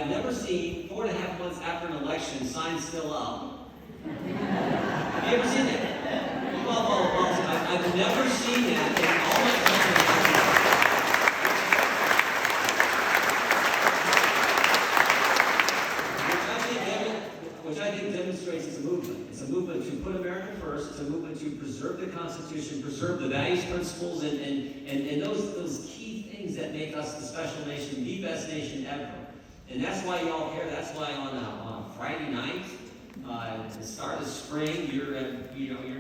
I've never seen 4.5 months after an election, signs still up. Have you ever seen that? You all follow policy. I've never seen that in all my country. Which I think demonstrates it's a movement. It's a movement to put America first. It's a movement to preserve the Constitution, preserve the values, principles, and those key things that make us the special nation, the best nation ever. And that's why y'all care. That's why on Friday night, the start of spring, you're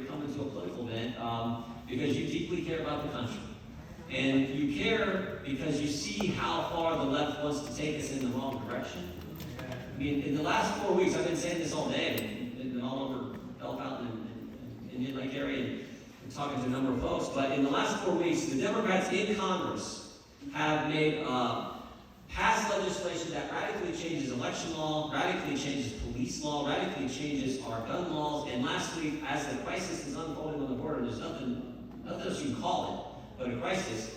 coming to a political event because you deeply care about the country. And you care because you see how far the left wants to take us in the wrong direction. I mean, in the last 4 weeks, I've been saying this all day, and been all over Bell Fountain and Indian Lake area and talking to a number of folks, but in the last 4 weeks, the Democrats in Congress have made passed legislation that radically changes election law, radically changes police law, radically changes our gun laws, and last week, as the crisis is unfolding on the border, there's nothing else you can call it but a crisis,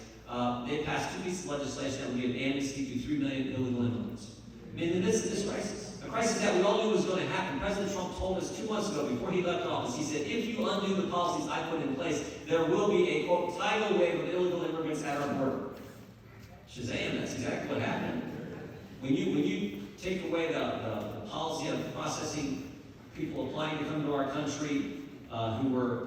they passed 2 pieces of legislation that would give amnesty to 3 million illegal immigrants. I mean, in the midst of this crisis, a crisis that we all knew was going to happen. President Trump told us 2 months ago, before he left office, he said, if you undo the policies I put in place, there will be a, quote, tidal wave of illegal immigrants at our border. Shazam, that's exactly what happened. When you take away the policy of processing people applying to come to our country who were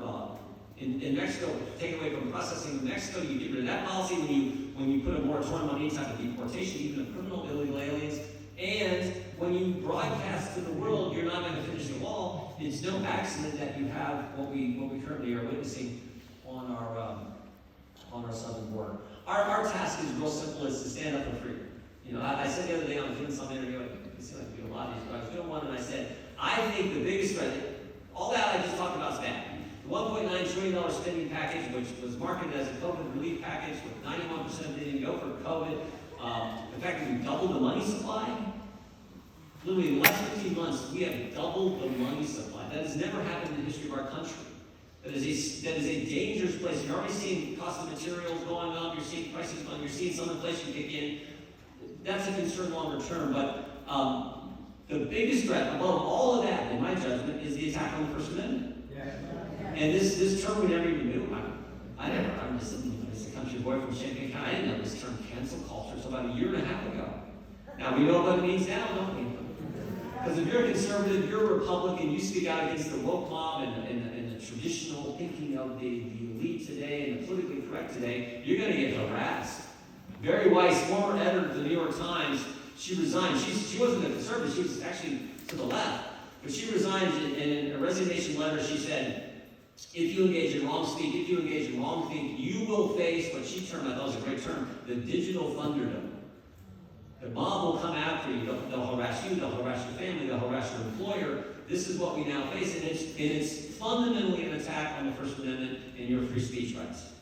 in Mexico, take away from processing in Mexico, you get rid of that policy. When you put a moratorium on any type of deportation, even of criminal illegal aliens, and when you broadcast to the world, you're not going to finish the wall. It's no accident that you have what we currently are witnessing on our southern border. Our task is real simple: is to stand up for freedom. You know, I said the other day, I was doing some interview. I seem like we do a lot of these, but I was doing one, and I said, I think the biggest threat, all that I just talked about is bad. The $1.9 trillion spending package, which was marketed as a COVID relief package, with 91% of it didn't go for COVID. The fact that we doubled the money supply, literally in the last 15 months, we have doubled the money supply. That has never happened in the history of our country. That is a dangerous place. You're already seeing cost of materials going up. You're seeing prices going up. You're seeing some inflation kick in. That's a concern longer term. But the biggest threat above all of that, in my judgment, is the attack on the First Amendment. And this term we never even knew. I'm just a country boy from Champaign County. I didn't know this term cancel culture until about 1.5 years ago. Now we know what it means now, don't we? Because if you're a conservative, you're a Republican, you speak out against the woke mob and the traditional thinking of the elite today and the politically correct today, you're going to get harassed. Barry Weiss, former editor of the New York Times, she resigned. She wasn't a conservative, she was actually to the left. But she resigned, and in a resignation letter she said, if you engage in wrong speak, if you engage in wrong think, you will face what she termed, I thought was a great term, the digital thunderdome. The mob will come after you. They'll harass you. They'll harass your family. They'll harass your employer. This is what we now face, and it's fundamentally an attack on the First Amendment and your free speech rights.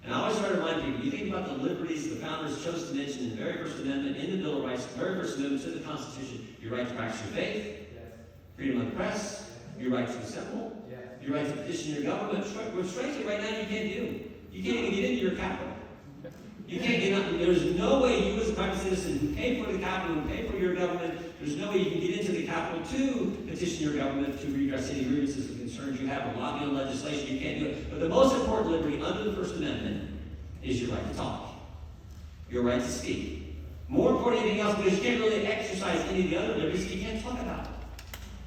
And I always try to remind people, you think about the liberties the founders chose to mention in the very First Amendment, in the Bill of Rights, the very First Amendment to the Constitution: your right to practice your faith, freedom of the press, your right to assemble, your right to petition your government, which frankly right now you can't do. You can't even get into your capital. You can't get up. There's no way you as a private citizen who pay for the capital, who pay for your government, there's no way you can get into the capital to petition your government to redress any grievances or concerns you have or lobby on legislation. You can't do it. But the most important liberty under the First Amendment is your right to talk, your right to speak. More important than anything else, because you can't really exercise any of the other liberties, you can't talk about it.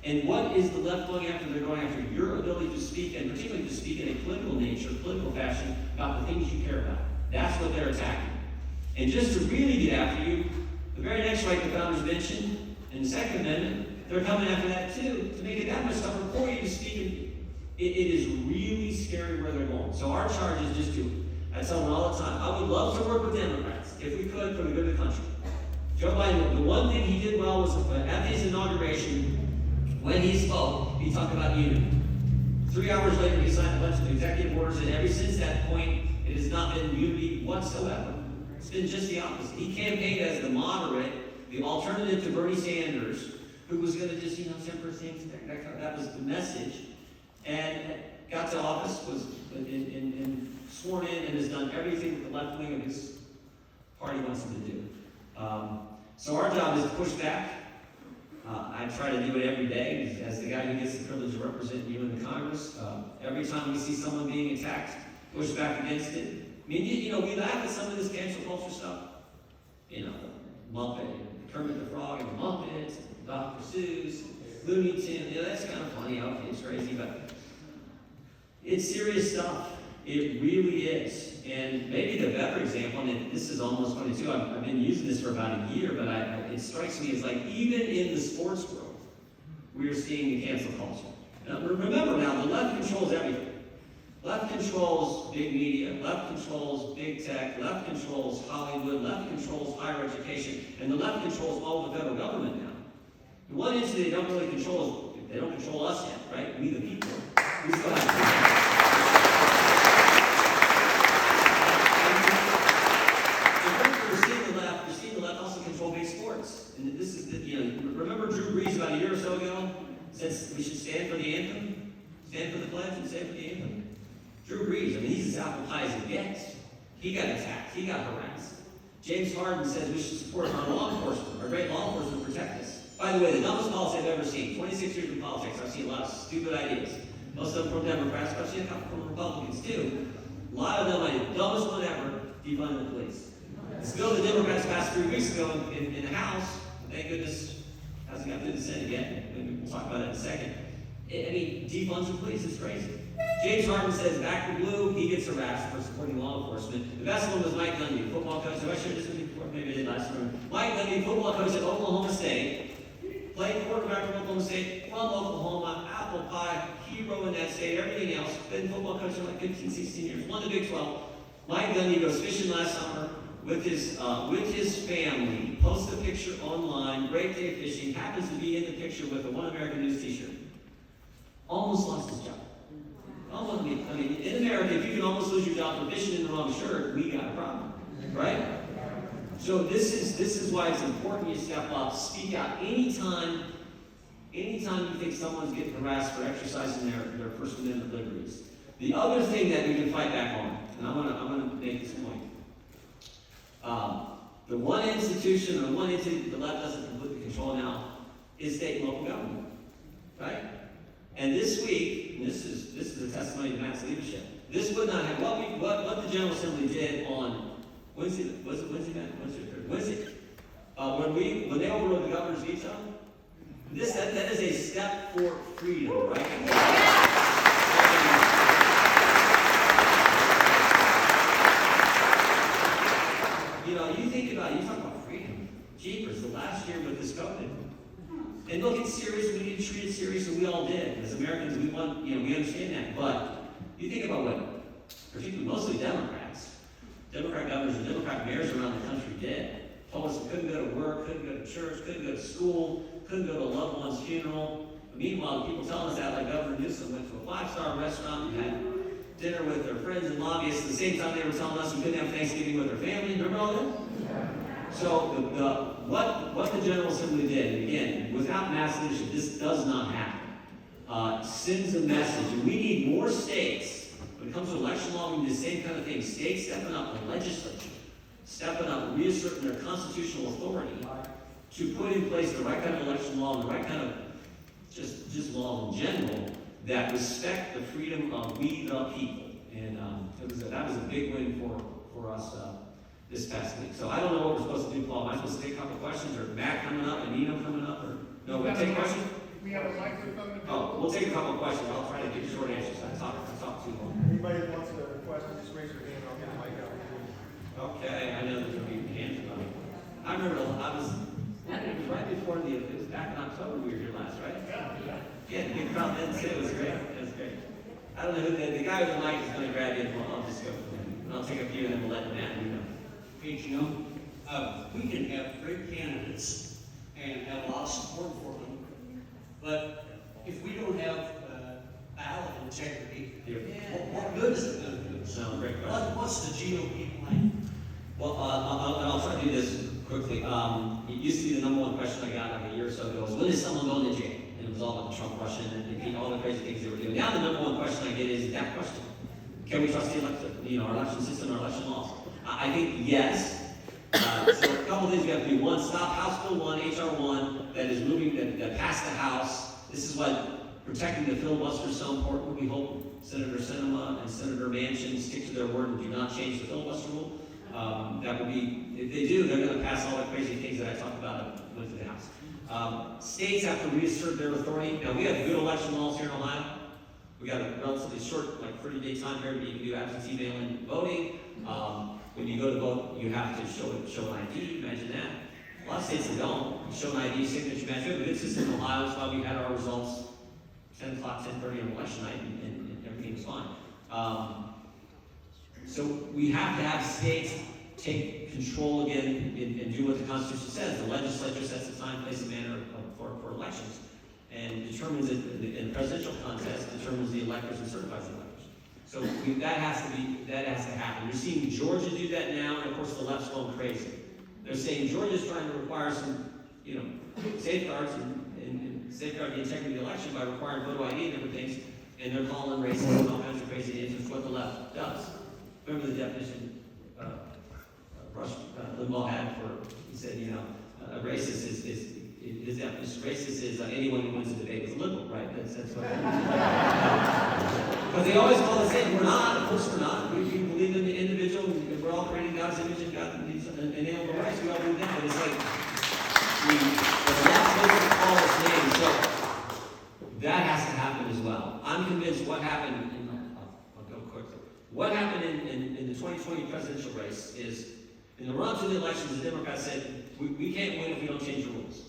And what is the left going after? They're going after your ability to speak, and particularly to speak in a political nature, political fashion, about the things you care about. That's what they're attacking. And just to really get after you, the very next right the founders mentioned, in the Second Amendment, they're coming after that too, to make it that much tougher for you to speak. It is really scary where they're going. So our charge is just to, I tell them all the time, I would love to work with Democrats, if we could, for the good of the country. Joe Biden, the one thing he did well was, at his inauguration, when he spoke, he talked about unity. 3 hours later, he signed a bunch of executive orders, and ever since that point, it has not been unity whatsoever. It's been just the opposite. He campaigned as the moderate, the alternative to Bernie Sanders, who was going to just, temper things. That was the message. And got to office, was sworn in, and has done everything that the left wing of his party wants him to do. So our job is to push back. I try to do it every day as the guy who gets the privilege of representing you in the Congress. Every time we see someone being attacked, push back against it. I mean, we laugh at some of this cancel culture stuff. Muppet, Kermit the Frog and the Muppets, Dr. Seuss, Looney Tunes. That's kind of funny. Okay, it's crazy, but it's serious stuff. It really is. And maybe the better example, and this is almost 22, I've been using this for about a year, but it strikes me as like even in the sports world, we're seeing the cancel culture. Now, remember now, the left controls everything. Left controls big media, left controls big tech, left controls Hollywood, left controls higher education, and the left controls all the federal government now. The one entity they don't really control is, they don't control us yet, right? We the people. We still have to. And this is, remember Drew Brees about a year or so ago said we should stand for the anthem, stand for the pledge, and stand for the anthem. Drew Brees, he's as apple pie as it gets. He got attacked. He got harassed. James Harden says we should support our law enforcement, our great law enforcement to protect us. By the way, the dumbest policy I've ever seen. 26 years in politics, I've seen a lot of stupid ideas. Most of them from Democrats, but I've seen a couple from Republicans too. A lot of them, the dumbest one ever, defund the police. This bill the Democrats passed 3 weeks ago in the House, thank goodness, hasn't got through the Senate yet. Maybe we'll talk about it in a second. Defunds the police, it's crazy. James Harden says, back to blue, he gets harassed for supporting law enforcement. The best one was Mike Gundy, football coach. Have I shared this with you before? Maybe I did last room. Mike Gundy, football coach at Oklahoma State. Played quarterback for Oklahoma State, from Oklahoma, apple pie, hero in that state, everything else. Been football coach for like 15, 16 years. Won the Big 12. Mike Gundy goes fishing last summer with his family, posts a picture online, great day fishing, happens to be in the picture with a One American News t-shirt. Almost lost his job. Almost, in America, if you can almost lose your job for fishing in the wrong shirt, we got a problem, right? So this is why it's important you step up, speak out anytime you think someone's getting harassed for exercising their First Amendment liberties. The other thing that we can fight back on, and I'm gonna make this point. The one institution or the one entity that the left doesn't completely control now is state and local government, right? And this week, and this is a testimony to Matt's leadership. This would not have what the General Assembly did on Wednesday. Was it Wednesday, Matt? Wednesday. When they overrode the governor's veto. That is a step for freedom, right? You talk about freedom. Jeepers, the last year with this COVID. And look, it's serious, we need to treat it serious, and we all did. As Americans, we understand that. But you think about what, particularly mostly Democrats, Democrat governors and Democrat mayors around the country did. Told us we couldn't go to work, couldn't go to church, couldn't go to school, couldn't go to a loved one's funeral. But meanwhile, people telling us that, like Governor Newsom went to a 5-star restaurant and had dinner with their friends and lobbyists at the same time they were telling us we couldn't have Thanksgiving with our family. Remember all that? So what the General Assembly did, and again, without mass leadership, this does not happen. Sends a message, and we need more states. When it comes to election law, we need the same kind of thing. States stepping up, the legislature stepping up, reasserting their constitutional authority to put in place the right kind of election law and the right kind of just law in general that respect the freedom of we the people. And that was a big win for us this past week. So I don't know what we're supposed to do, Paul. Am I supposed to take a couple questions, or Matt coming up, and Nino coming up, or no? We'll take questions. We have a microphone. Oh, we'll take a couple questions. I'll try to give short answers. I talk too long. Anybody that wants a question, just raise your hand. I'll get the mic out. Okay, I know there's going to be hands up. I remember it was right before it was back in October we were here last, right? Yeah, the big crowd then too. It was great. It was great. I don't know who the guy with the mic is going to grab you. I'll just go for him. I'll take a few and then we'll let Matt do them. Hey, we can have great candidates and have a lot of support for them, but if we don't have ballot integrity, what good is it going to do? No, great question. What's the GOP plan? Well, I'll try to do this quickly. It used to be the number one question I got like a year or so ago was, when is someone going to jail? And it was all about Trump, Russia, and all the crazy things they were doing. Now the number one question I get is that question. Can we trust the election, our election system, our election laws? I think yes, So a couple of things we have to do. One, stop House Bill 1, HR 1, that is moving, that passed the House. This is what protecting the filibuster is so important. We hope Senator Sinema and Senator Manchin stick to their word and do not change the filibuster rule. That would be, if they do, they're going to pass all the crazy things that I talked about and went to the House. States have to reassert their authority. Now, we have good election laws here in Ohio. We got a relatively short, like 30-day time period where you can do absentee mail-in voting. When you go to vote, you have to show an ID. Imagine that. A lot of states that don't. You show an ID, signature match. We have a good system in Ohio. That's why we had our results 10 o'clock, 10:30 on election night, and everything was fine. So we have to have states take control again and do what the Constitution says. The legislature sets the time, place, and manner for elections, and determines it in the presidential contest, determines the electors and certifies the electors. So that has to happen. You're seeing Georgia do that now, and of course the left's going crazy. They're saying Georgia's trying to require some, safeguards and safeguard the integrity of the election by requiring voter ID and different things, and they're calling racism and all kinds of crazy names. It's what the left does. Remember the definition Rush Limbaugh had for, he said, a racist is his definition. Racist is anyone who wins a debate with a liberal, right? That's what. But they always call us in. We're not. Of course, we're not. We believe in the individual. We're all creating God's image and God needs inalienable rights. We all believe that. But it's like the left doesn't call us names. So that has to happen as well. I'm convinced what happened. I'll go quickly. What happened in the 2020 presidential race is, in the run to the elections, the Democrats said, we can't win if we don't change the rules.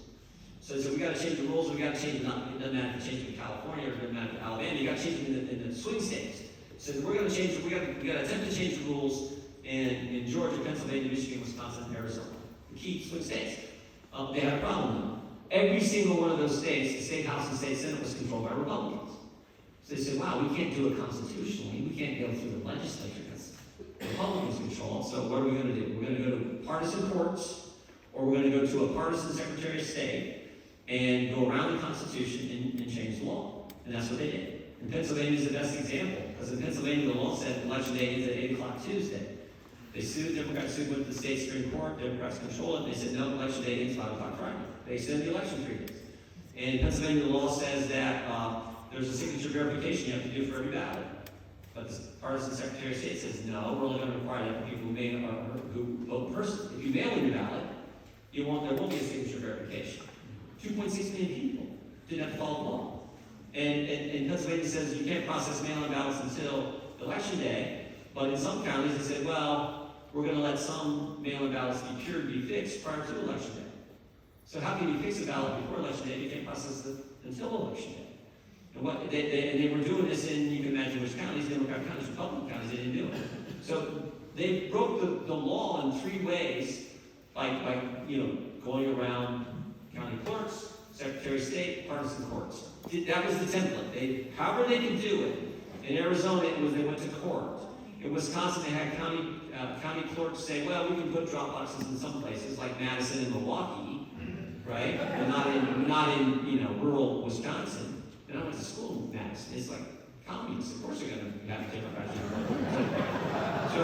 So they said, we got to change the rules, we got to change them. It doesn't matter if you change them in California or it doesn't matter in Alabama, you got to change them in the swing states. So we're going to change, we got to attempt to change the rules in Georgia, Pennsylvania, Michigan, Wisconsin, and Arizona. The key swing states. They had a problem though. Every single one of those states, the state house and state senate, was controlled by Republicans. So they said, wow, we can't do it constitutionally, we can't go through the legislature. Republicans control. So what are we going to do? We're going to go to partisan courts, or we're going to go to a partisan Secretary of State and go around the Constitution and change the law. And that's what they did. And Pennsylvania is the best example, because in Pennsylvania the law said election day is at 8 o'clock Tuesday. They sued, Democrats sued with the state Supreme Court, Democrats control it, they said no, election day is 5 o'clock Friday. They extended the election 3 days. And in Pennsylvania the law says that there's a signature verification you have to do for every ballot. But the partisan Secretary of State says, no, we're only going to require that for people who vote in person. If you mail in your ballot, there won't be a signature verification. 2.6 million people didn't have to follow the law. And Pennsylvania says you can't process mail-in ballots until election day, but in some counties they said, well, we're going to let some mail-in ballots be cured, be fixed prior to election day. So how can you fix a ballot before election day if you can't process it until election day? And they were doing this in, you can imagine which counties, Democratic counties, Republican counties, they didn't do it. So they broke the law in 3 ways by going around county clerks, Secretary of State, partisan courts. That was the template. However they could do it. In Arizona, it was they went to court. In Wisconsin, they had county clerks say, well, we can put drop boxes in some places like Madison and Milwaukee, right? But not in rural Wisconsin. And I went to school in Madison. It's like communists. Of course they're going to have to take our So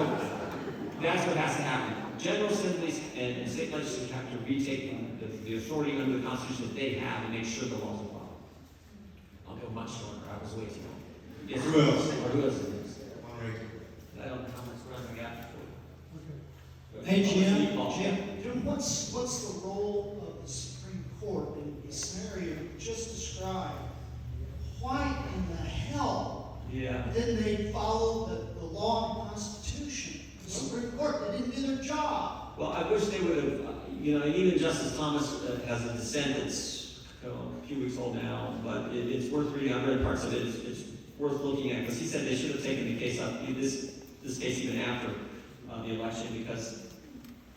that's what has to happen. General assemblies and state legislatures have to retake the authority under the Constitution that they have and make sure the laws apply. I'll go much shorter. I was way too long. Yes, Who else? Who else? All I don't know how much time I got. Hey, Jim, what's the role of the Supreme Court in the scenario you just described? Why in the hell didn't they follow the law and Constitution? The Supreme Court, they didn't do their job. Well, I wish they would have, and even Justice Thomas has a dissent that's a few weeks old now, but it's worth reading. I've read parts of it. It's worth looking at, because he said they should have taken the case up, this case even after the election, because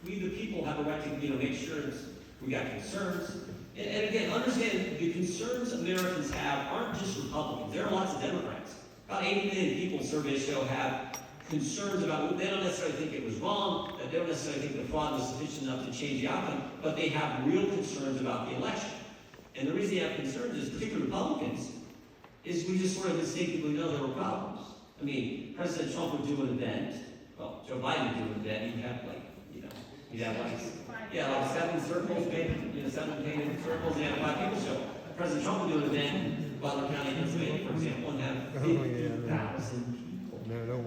we, the people, have a right to make sure we got concerns. And again, understand the concerns Americans have aren't just Republicans. There are lots of Democrats. About 80 million people, surveys show, have concerns about, they don't necessarily think it was wrong, that they don't necessarily think the fraud was sufficient enough to change the outcome, but they have real concerns about the election. And the reason they have concerns is, particularly Republicans, is we just sort of instinctively know there were problems. I mean, President Trump would do an event, well, Joe Biden would do an event, he'd have You'd have like 7 circles, painted, 7 painted circles, and 5 people show. President Trump would do an event in Butler County, Pennsylvania, for example, and have 50,000 people.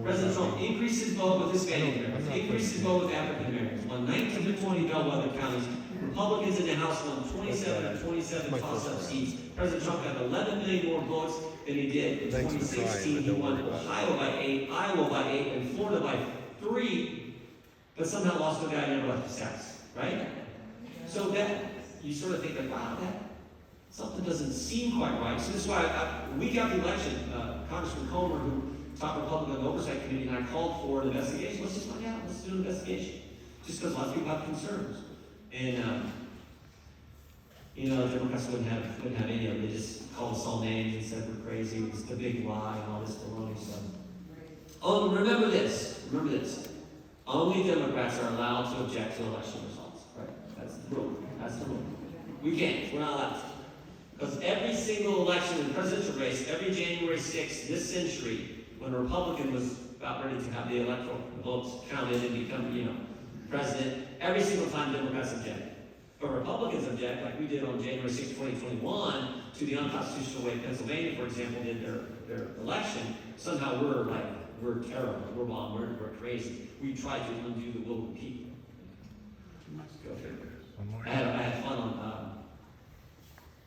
President Trump increased his vote with Hispanic Americans, increased his vote with African Americans, won 19 of 20 bellwether counties. Republicans in the House won 27 of 27 toss-up seats. President Trump got 11 million more votes than he did in 2016. He won Ohio by 8, Iowa by 8, and Florida by 3, but somehow lost to a guy who never left his house, right? So that, you sort of think like, wow, that something doesn't seem quite right. So this is why, week after the election, Congressman Comer, who taught Republican Oversight Committee, and I called for an investigation. Let's just find out. Let's do an investigation. Just because lots of people have concerns. And, Democrats wouldn't have any of it. They just called us all names and said we're crazy. It was the big lie and all this baloney stuff. Oh, remember this. Only Democrats are allowed to object to election results. Right? That's the rule. We can't. We're not allowed to. Because every single election in the presidential race, every January 6th this century, when a Republican was about ready to have the electoral votes counted and become, president, every single time Democrats object. But Republicans object, like we did on January 6, 2021, to the unconstitutional way Pennsylvania, for example, did their election. Somehow we're terrible, we're wrong, we're crazy. We tried to undo the will of the people. Go figure. I had fun on,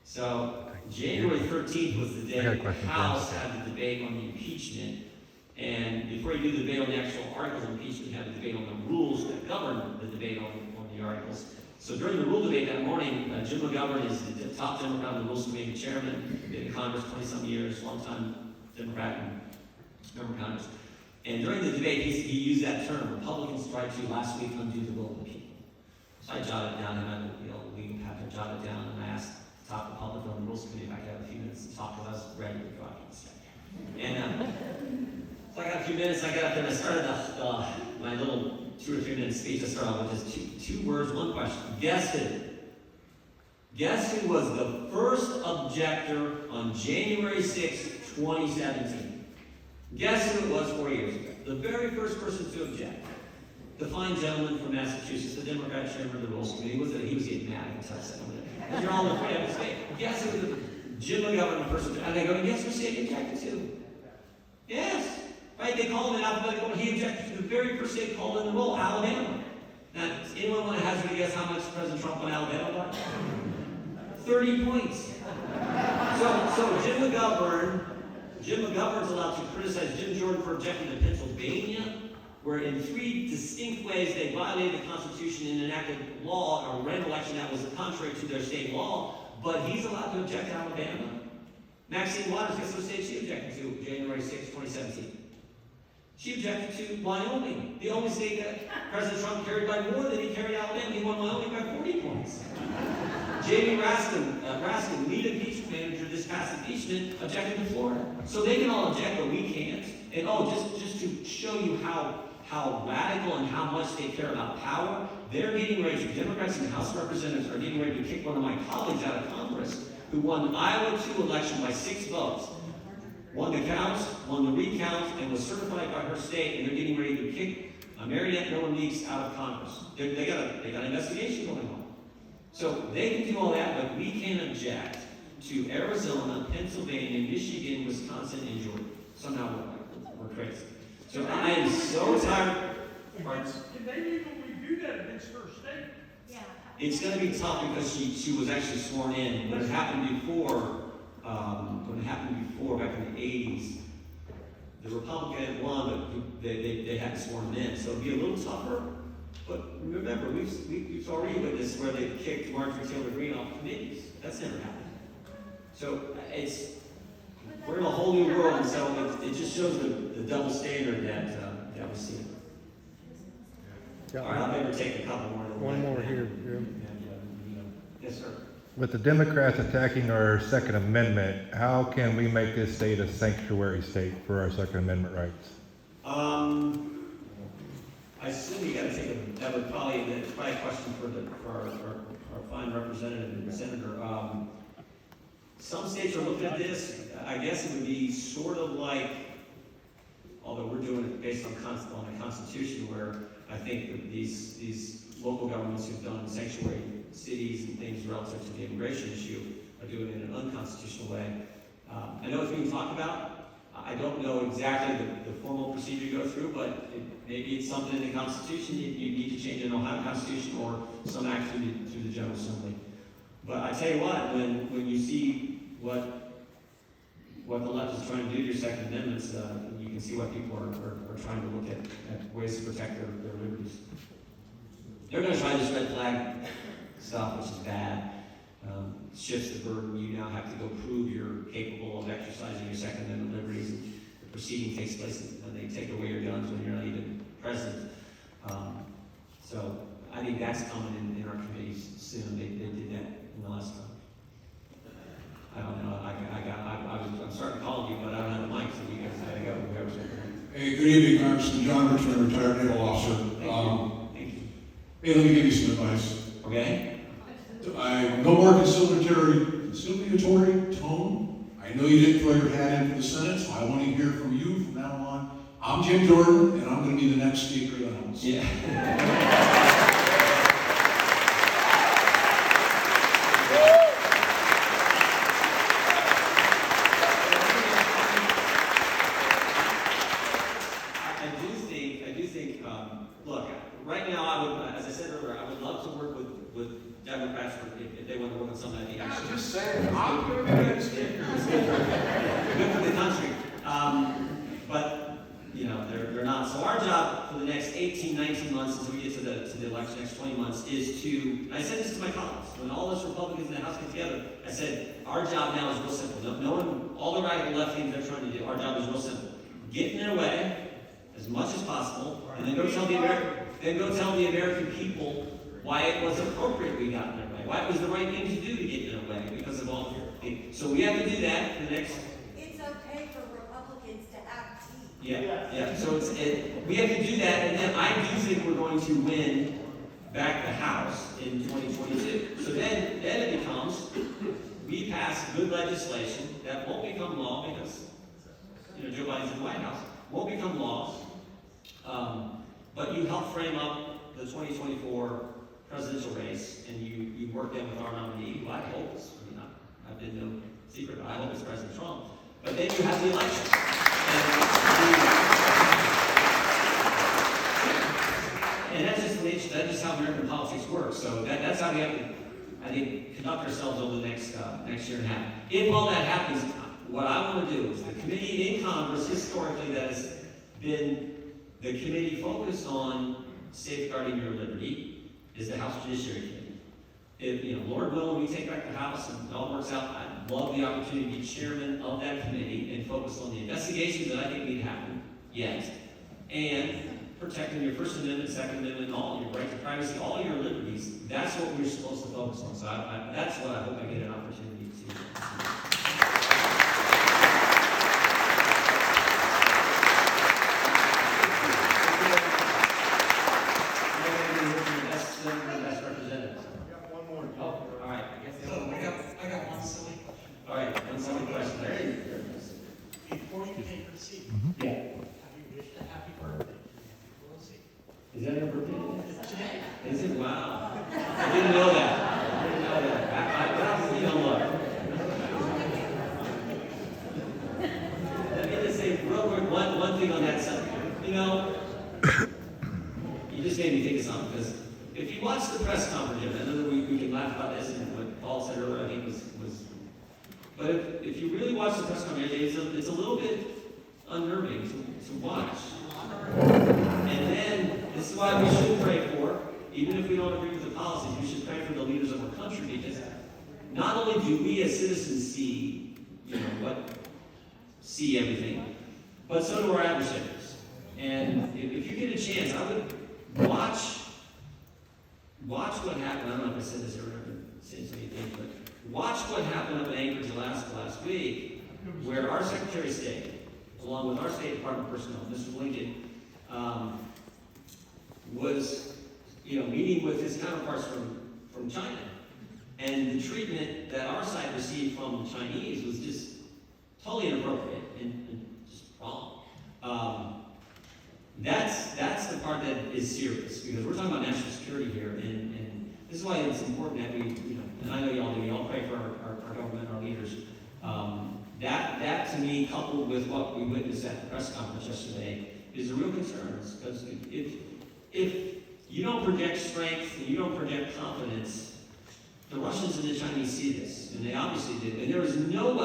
so January 13th was the day the House had the debate on the impeachment. And before you do the debate on the actual articles of impeachment, you have the debate on the rules that govern the debate on the articles. So during the rule debate that morning, Jim McGovern is the top Democrat on the Rules Committee chairman, been in Congress 20-some years, long-time Democrat and member of Congress. And during the debate, he used that term, Republicans tried to last week undo the will of the people. So I jotted it down, and I we have to jot it down, and I asked the top Republican on the Rules Committee if I could have a few minutes to talk because I was ready to go out and say. And so I got a few minutes, I got up there and I started my little 2 or 3 minute speech. I started off with just two words, one question. Guess who? Guess who was the first objector on January 6, 2017? Guess who it was 4 years ago? The very first person to object. The fine gentleman from Massachusetts, the Democrat chairman of the Rules Committee, he was getting mad, I can tell you that. You're all afraid of his face. Guess who was Jim McGovern, the first objector? And they go, guess who state he objected to? Yes. Right, they called him in alphabetical order. He objected to the very first state called in the roll, Alabama. Now, does anyone want to hazard a guess how much President Trump won Alabama by? 30 points. So Jim McGovern's allowed to criticize Jim Jordan for objecting to Pennsylvania, where in 3 distinct ways they violated the Constitution and enacted law or ran an election that was contrary to their state law, but he's allowed to object to Alabama. Maxine Waters, guess what state she objected to January 6, 2017? She objected to Wyoming, the only state that President Trump carried by more than he carried Alabama. He won Wyoming by 40 points. Jamie Raskin, lead impeachment manager this past impeachment, objected to Florida. So they can all object, but we can't. And just to show you how radical and how much they care about power, they're getting ready to, Democrats in the House of Representatives are getting ready to kick one of my colleagues out of Congress who won the Iowa 2 election by 6 votes. Won the count, won the recount, and was certified by her state, and they're getting ready to kick Mariette Nolan Meeks out of Congress. They got an investigation going on. So they can do all that, but we can't object to Arizona, Pennsylvania, Michigan, Wisconsin, and Georgia. Somehow we're crazy. So I am so tired. Can they legally do that against her state? Yeah. It's going to be tough because she was actually sworn in. When it happened before, back in the 80s, the Republican had won, but they hadn't sworn them in. So it'd be a little tougher. But remember, we've already witnessed where they kicked Marjorie Taylor Greene off committees. That's never happened. So we're in a whole new world, and so it just shows the double standard that we see. All right, I'll maybe take a couple more. One more here, Jim. Yes, sir. With the Democrats attacking our Second Amendment, how can we make this state a sanctuary state for our Second Amendment rights? I assume you got to take that would probably a question for our fine representative and senator. Some states are looking at this. I guess it would be sort of like, although we're doing it based on the Constitution, where I think that these local governments who've done sanctuary cities and things relative to the immigration issue are doing it in an unconstitutional way. I know it's being talked about. I don't know exactly the formal procedure you go through, but maybe it's something in the Constitution you need to change in the Ohio Constitution or some act through the General Assembly. But I tell you what, when you see what the left is trying to do to your Second Amendments, you can see why people are trying to look at ways to protect their liberties. They're going to try this red flag stuff, which is bad. Shifts the burden. You now have to go prove you're capable of exercising your Second Amendment liberties. And the proceeding takes place when they take away your guns when you're not even president. So I think that's coming in our committees soon. They did that in the last time. I don't know. I'm starting to call you, but I don't have the mic, so you guys gotta go. Whoever's in. Hey, good evening, Congressman John Richmond, retired naval officer. Thank you. Hey, let me give you some advice. Okay? No more conciliatory tone. I know you didn't throw your hat in for the Senate, so I want to hear from you from now on. I'm Jim Jordan, and I'm going to be the next Speaker of the House. Yeah. I do think, look, right now I would, as I said earlier, I would love to work with Democrats if they want to work on some of the action. Just saying, I'm good at It's good for the country. But, you know, they're not. So our job for the next 18, 19 months until we get to the election, next 20 months, is to, I said this to my colleagues, when all us Republicans in the House get together, I said, our job now is real simple. No one, all the radical left things they're trying to do, our job is real simple. Get in their way as much as possible, and then go tell the American people why it was appropriate we got in their way, why it was the right thing to do to get in their way because of all of your things. So we have to do that for the next. It's okay for Republicans to have tea. Yeah. So we have to do that, and then I do think we're going to win back the House in 2022. So then it becomes, we pass good legislation that won't become law because, Joe Biden's in the White House, won't become laws, but you help frame up the 2024 presidential race, and you work in with our nominee, who I hope is, I've been no secret, but I hope it's President Trump. But then you have the election. And that's just the nature, that's just how American politics works. So that's how we have to, I think, conduct ourselves over the next year and a half. If all that happens, what I want to do is the committee in Congress, historically, that has been the committee focused on safeguarding your liberty, is the House Judiciary Committee. If, Lord willing, we take back the House and it all works out, I'd love the opportunity to be chairman of that committee and focus on the investigations that I think need to happen yet, and protecting your First Amendment, Second Amendment, all your right to privacy, all your liberties. That's what we're supposed to focus on. So that's what I hope I get an opportunity to. Best representative. One more. Oh, all right. I guess So I got one silly question. all right. One second question. There you go. Before you take your seat, Yeah. have you wished a happy birthday to Nancy Pelosi? Is that her birthday? Today. Is it? Wow. I didn't know that. Look. Let me just say real quick one thing on that subject. You just made me think of something, because if you watch the press conference, I know that we can laugh about this, and what Paul said earlier, I think was but if you really watch the press conference, it's a little bit unnerving to watch. And then, this is why we should pray for, even if we don't agree with the policies, we should pray for the leaders of our country, because not only do we as citizens see, see everything, but so do our adversaries. And if you get a chance, I would watch what happened. I don't know if I said this earlier, I've been saying so many things, but watch what happened up in Anchorage last week, where our Secretary of State, along with our State Department personnel, Mr. Lincoln, was, meeting with his counterparts from China. And the treatment that our side received from the Chinese was just totally inappropriate and just wrong. That's the part that is serious, because we're talking about national security here, and this is why it's important that we, and I know y'all pray for our government, our leaders. That to me, coupled with what we witnessed at the press conference yesterday, is a real concern. Because if you don't project strength and you don't project confidence, the Russians and the Chinese see this, and they obviously do. And there is no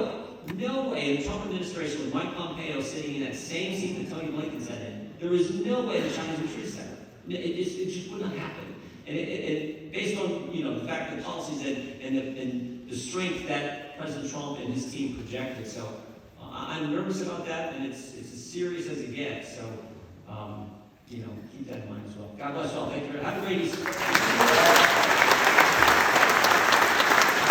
way the Trump administration with Mike Pompeo sitting in that same seat that Tony Blinken sat in, there is no way the Chinese would treat that. It just would not happen. And based on the fact that the policies and the strength that President Trump and his team projected. So I'm nervous about that, and it's as serious as it gets. So keep that in mind as well. God bless you all. Thank you. Have a great Easter.